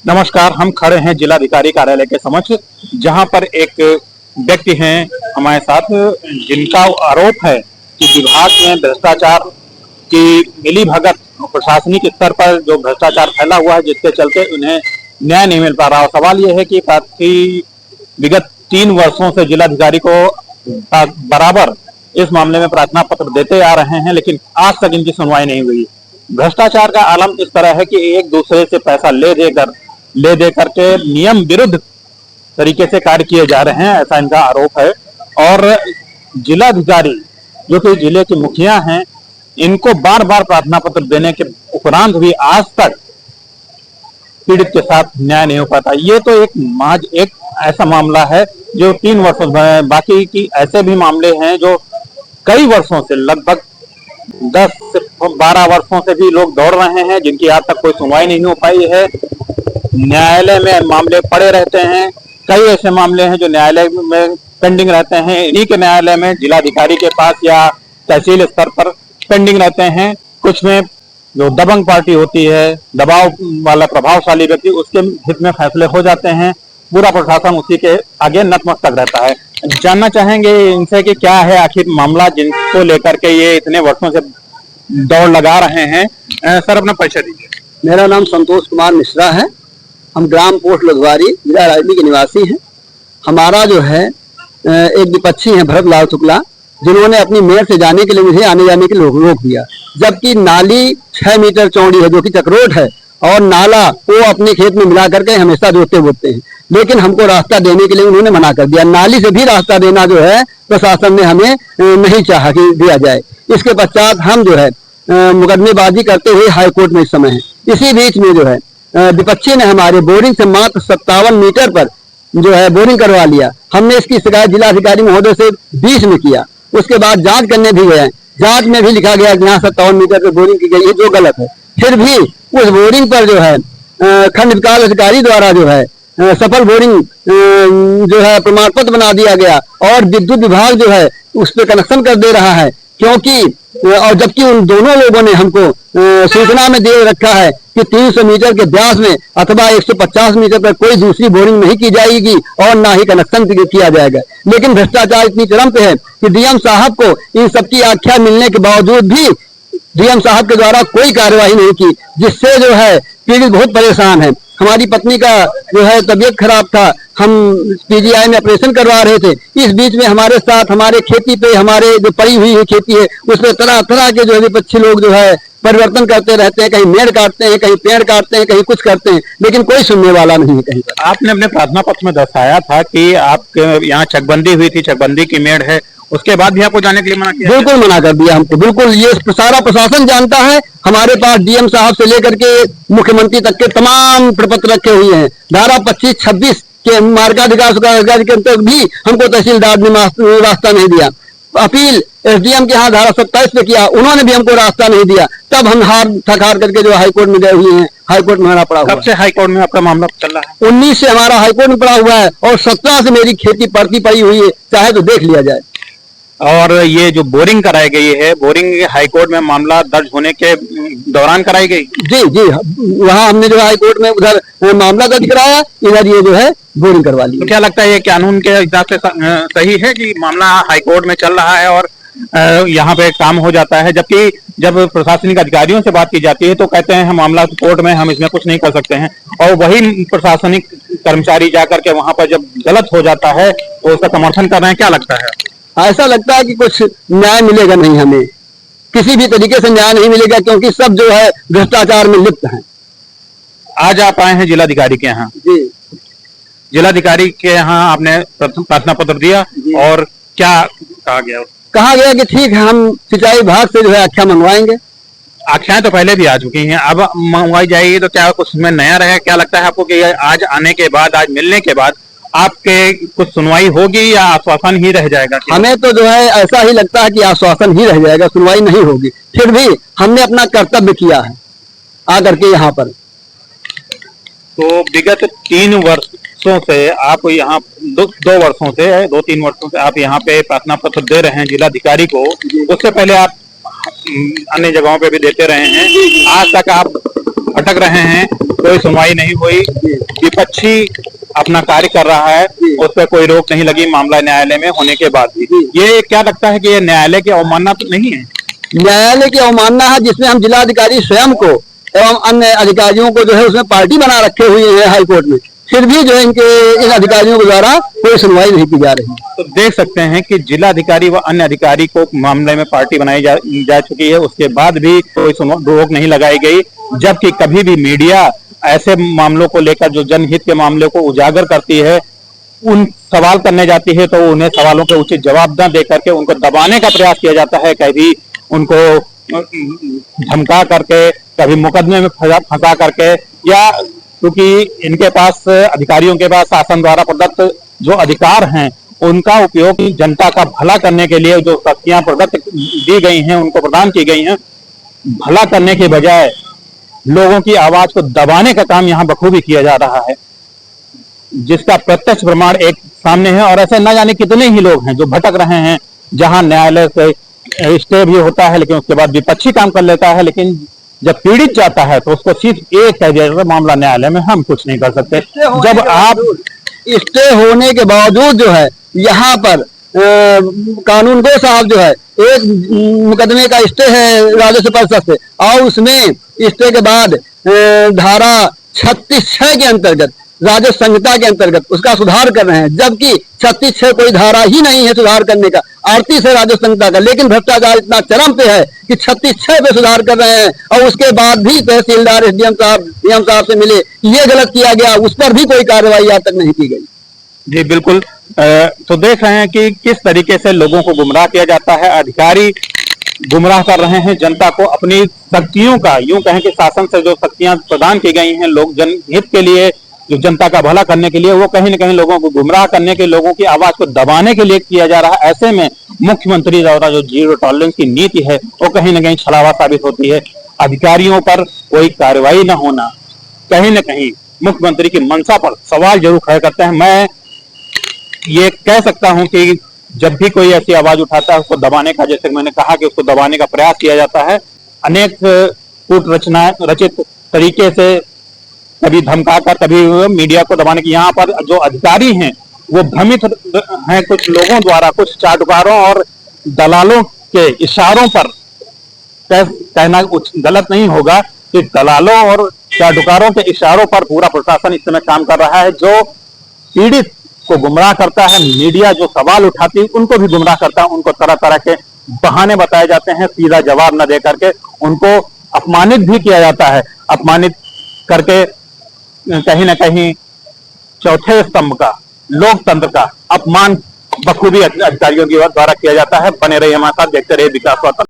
नमस्कार। हम खड़े हैं जिलाधिकारी कार्यालय के समक्ष, जहां पर एक व्यक्ति हैं हमारे साथ, जिनका आरोप है कि विभाग में भ्रष्टाचार की मिलीभगत, प्रशासनिक स्तर पर जो भ्रष्टाचार फैला हुआ है, जिसके चलते उन्हें न्याय नहीं मिल पा रहा। और सवाल यह है कि प्रार्थी विगत 3 वर्षों से जिलाधिकारी को बराबर इस मामले में प्रार्थना पत्र देते आ रहे हैं, लेकिन आज तक इनकी सुनवाई नहीं हुई। भ्रष्टाचार का आलम इस तरह है कि एक दूसरे से पैसा ले दे करके नियम विरुद्ध तरीके से कार्य किए जा रहे हैं, ऐसा इनका आरोप है। और जिलाधिकारी जो कि जिले के मुखिया हैं, इनको बार बार प्रार्थना पत्र देने के उपरांत भी आज तक पीड़ित के साथ न्याय नहीं हो पाता। ये तो एक ऐसा मामला है जो 3 वर्षों में, बाकी की ऐसे भी मामले हैं जो कई वर्षों से, लगभग 10 से 12 वर्षों से भी लोग दौड़ रहे हैं, जिनकी आज तक कोई सुनवाई नहीं हो पाई है। न्यायालय में मामले पड़े रहते हैं। कई ऐसे मामले हैं जो न्यायालय में पेंडिंग रहते हैं, इन्हीं के न्यायालय में जिलाधिकारी के पास या तहसील स्तर पर पेंडिंग रहते हैं। कुछ में जो दबंग पार्टी होती है, दबाव वाला प्रभावशाली व्यक्ति, उसके हित में फैसले हो जाते हैं। पूरा प्रशासन उसी के आगे नतमस्तक रहता है। जानना चाहेंगे इनसे कि क्या है आखिर मामला जिनको लेकर के ये इतने वर्षों से दौड़ लगा रहे हैं। सर, अपना परिचय दीजिए। मेरा नाम संतोष कुमार मिश्रा है। हम ग्राम पोस्ट लुधवारी, जिला राजनी के निवासी हैं। हमारा जो है एक विपक्षी है भरत लाल शुक्ला, जिन्होंने अपनी मेयर से जाने के लिए मुझे आने जाने के लिए रोक दिया, जबकि नाली 6 मीटर चौड़ी है जो कि चक्रोट है, और नाला वो अपने खेत में मिला करके हमेशा जोतते बोते हैं, लेकिन हमको रास्ता देने के लिए उन्होंने मना कर दिया। नाली से भी रास्ता देना जो है प्रशासन ने हमें नहीं चाहा कि दिया जाए। इसके पश्चात हम जो है मुकदमेबाजी करते हुए हाईकोर्ट में इस समय है। इसी बीच में जो है विपक्षी ने हमारे बोरिंग से मात्र 57 मीटर पर जो है बोरिंग करवा लिया। हमने इसकी शिकायत जिलाधिकारी महोदय से 20 में किया। उसके बाद जांच करने भी गए, जांच में भी लिखा गया कि यहाँ 57 मीटर पर बोरिंग की गई है, जो गलत है। फिर भी उस बोरिंग पर जो है खंड विकास अधिकारी द्वारा जो है सफल बोरिंग जो है प्रमाण पत्र बना दिया गया, और विद्युत विभाग जो है उस पर कनेक्शन कर दे रहा है, क्योंकि और जबकि उन दोनों लोगों ने हमको सूचना में दे रखा है कि 300 मीटर के व्यास में अथवा 150 मीटर पर कोई दूसरी बोरिंग नहीं की जाएगी और ना ही कनेक्शन किया जाएगा। लेकिन भ्रष्टाचार इतनी चरम पे है कि डीएम साहब को इन सबकी आख्या मिलने के बावजूद भी डीएम साहब के द्वारा कोई कार्यवाही नहीं की, जिससे जो है पीड़ित बहुत परेशान है। हमारी पत्नी का जो है तबीयत खराब था, हम पीजीआई में ऑपरेशन करवा रहे थे। इस बीच में हमारे साथ हमारे खेती पे, हमारे जो पड़ी हुई है खेती है, उसमें तरह तरह के जो है विपक्षी लोग जो है परिवर्तन करते रहते हैं। कहीं मेड़ काटते हैं, कहीं पेड़ काटते हैं, कहीं कुछ करते हैं, लेकिन कोई सुनने वाला नहीं है कहीं पर। आपने अपने प्रार्थना पत्र में दर्शाया था कि आपके यहाँ चकबंदी हुई थी, चकबंदी की मेड़ है, उसके बाद भी आपको जाने के लिए मना किया? बिल्कुल मना कर दिया हमको। बिल्कुल, ये सारा प्रशासन जानता है। हमारे पास डीएम साहब से लेकर के मुख्यमंत्री तक के तमाम प्रपत्र रखे हुए हैं। धारा 25-26 के मार्गाधिकार के तक भी हमको तहसीलदार ने रास्ता नहीं दिया। अपील एसडीएम के यहाँ धारा 27 पे किया, उन्होंने भी हमको रास्ता नहीं दिया। तब हम हार करके जो हाईकोर्ट में गए हुए हैं। हाईकोर्ट में हमारा पड़ा हुआ। कब से हाईकोर्ट में आपका मामला चल रहा है? 19 से हमारा हाईकोर्ट में पड़ा हुआ है, और 17 से मेरी खेती पड़ी हुई है, चाहे तो देख लिया जाए। और ये जो बोरिंग कराई गई है, बोरिंग हाईकोर्ट में मामला दर्ज होने के दौरान कराई गई? जी जी, वहाँ हमने जो हाईकोर्ट में उधर मामला दर्ज कराया, इधर ये जो है बोरिंग करवा ली। तो क्या लगता है ये कानून के हिसाब से सही है कि मामला हाईकोर्ट में चल रहा है और यहाँ पे काम हो जाता है, जबकि जब प्रशासनिक अधिकारियों से बात की जाती है तो कहते हैं हम मामला कोर्ट में, हम इसमें कुछ नहीं कर सकते हैं, और वही प्रशासनिक कर्मचारी जाकर के वहां पर जब गलत हो जाता है तो उसका समर्थन कर रहे हैं? क्या लगता है? ऐसा लगता है कि कुछ न्याय मिलेगा नहीं, हमें किसी भी तरीके से न्याय नहीं मिलेगा, क्योंकि सब जो है भ्रष्टाचार में लिप्त हैं। आज आप आए हैं जिलाधिकारी के यहाँ? जी, जिलाधिकारी के यहाँ आपने प्रार्थना पत्र दिया, और क्या कहा गया? कहा गया कि ठीक है, हम सिंचाई विभाग से जो है आख्या मंगवाएंगे। आख्याएं तो पहले भी आ चुकी हैं, अब मंगवाई जाएगी, तो क्या कुछ में नया रहेगा? क्या लगता है आपको कि आज आने के बाद, आज मिलने के बाद आपके कुछ सुनवाई होगी या आश्वासन ही रह जाएगा? हमें तो जो है ऐसा ही लगता है कि आश्वासन ही रह जाएगा, सुनवाई नहीं होगी। फिर भी हमने अपना कर्तव्य किया है आकर के यहाँ पर। तो विगत 3 वर्षों से आप यहाँ 2 वर्षों से 2-3 वर्षों से आप यहाँ पे प्रार्थना पत्र दे रहे हैं जिलाधिकारी को। उससे पहले आप अन्य जगहों पे भी देते रहे हैं। आज तक आप भटक रहे हैं, कोई सुनवाई नहीं हुई, विपक्षी अपना कार्य कर रहा है, उस पर कोई रोक नहीं लगी मामला न्यायालय में होने के बाद भी। ये क्या लगता है कि ये न्यायालय की अवमानना तो नहीं है? न्यायालय की अवमानना है, जिसमें हम जिलाधिकारी स्वयं को एवं अन्य अधिकारियों को जो है उसमें पार्टी बना रखे हुए हैं हाई कोर्ट में, फिर भी जो है इन अधिकारियों के द्वारा कोई सुनवाई नहीं की जा रही। तो देख सकते हैं कि जिलाधिकारी व अन्य अधिकारी को मामले में पार्टी बनाई जा चुकी है, उसके बाद भी कोई रोक नहीं लगाई गई, जबकि कभी भी मीडिया ऐसे मामलों को लेकर जो जनहित के मामले को उजागर करती है, उन सवाल करने जाती है तो उन्हें सवालों के उचित जवाब न दे करके उनको दबाने का प्रयास किया जाता है, कभी उनको धमका करके, कभी मुकदमे में फंसा करके, या क्योंकि इनके पास अधिकारियों के पास शासन द्वारा प्रदत्त जो अधिकार हैं उनका उपयोग जनता का भला करने के लिए जो शक्तियां प्रदत्त दी गई हैं, उनको प्रदान की गई हैं, भला करने के बजाय लोगों की आवाज को दबाने का काम यहाँ बखूबी किया जा रहा है, जिसका प्रत्यक्ष प्रमाण एक सामने है। और ऐसे न जाने कितने ही लोग हैं जो भटक रहे हैं, जहां न्यायालय से स्टे भी होता है लेकिन उसके बाद विपक्षी काम कर लेता है, लेकिन जब पीड़ित जाता है तो उसको सिर्फ एक कह दिया जाता है, मामला न्यायालय में, हम कुछ नहीं कर सकते। जब आप स्टे होने के बावजूद जो है यहाँ पर कानूनगो साहब जो है एक मुकदमे का स्टे है राजस्व परिषद से, और उसमें स्टे के बाद धारा 36(6) के अंतर्गत राजस्व संहिता के अंतर्गत उसका सुधार कर रहे हैं, जबकि 36(6) कोई धारा ही नहीं है सुधार करने का, 38 है राजस्व संहिता का, लेकिन भ्रष्टाचार इतना चरम पे है कि 36(6) पे सुधार कर रहे हैं, और उसके बाद भी तहसीलदार एसडीएम साहब डीएम साहब से मिले, ये गलत किया गया, उस पर भी कोई कार्रवाई आज तक नहीं की गई। जी बिल्कुल। तो देख रहे हैं कि किस तरीके से लोगों को गुमराह किया जाता है, अधिकारी गुमराह कर रहे हैं जनता को अपनी शक्तियों का, यूं कहें कि शासन से जो शक्तियां प्रदान की गई हैं लोग जनहित के लिए, जो जनता का भला करने के लिए, वो कहीं न कहीं लोगों को गुमराह करने के, लोगों की आवाज को दबाने के लिए किया जा रहा है। ऐसे में मुख्यमंत्री द्वारा जो जीरो टॉलरेंस की नीति है वो कहीं न कहीं छलावा साबित होती है। अधिकारियों पर कोई कार्रवाई न होना कहीं न कहीं मुख्यमंत्री की मंशा पर सवाल जरूर खड़े करते हैं। मैं ये कह सकता हूं कि जब भी कोई ऐसी आवाज उठाता है उसको दबाने का, जैसे मैंने कहा कि उसको दबाने का प्रयास किया जाता है, अनेक कूट रचित तरीके से, कभी धमकाकर, कभी मीडिया को दबाने की। यहाँ पर जो अधिकारी हैं वो भ्रमित हैं कुछ लोगों द्वारा, कुछ चाटुकारों और दलालों के इशारों पर, कहना गलत नहीं होगा कि दलालों और चाटुकारों के इशारों पर पूरा प्रशासन इस समय काम कर रहा है, जो पीड़ित को गुमराह करता है। मीडिया जो सवाल उठाती है उनको भी गुमराह करता है, उनको तरह तरह के बहाने बताए जाते हैं, सीधा जवाब न दे करके उनको अपमानित भी किया जाता है। अपमानित करके कहीं ना कहीं चौथे स्तंभ का, लोकतंत्र का अपमान बखूबी अधिकारियों की द्वारा किया जाता है। बने रहिए हमारे साथ, देखते रहिए विकास वार्ता।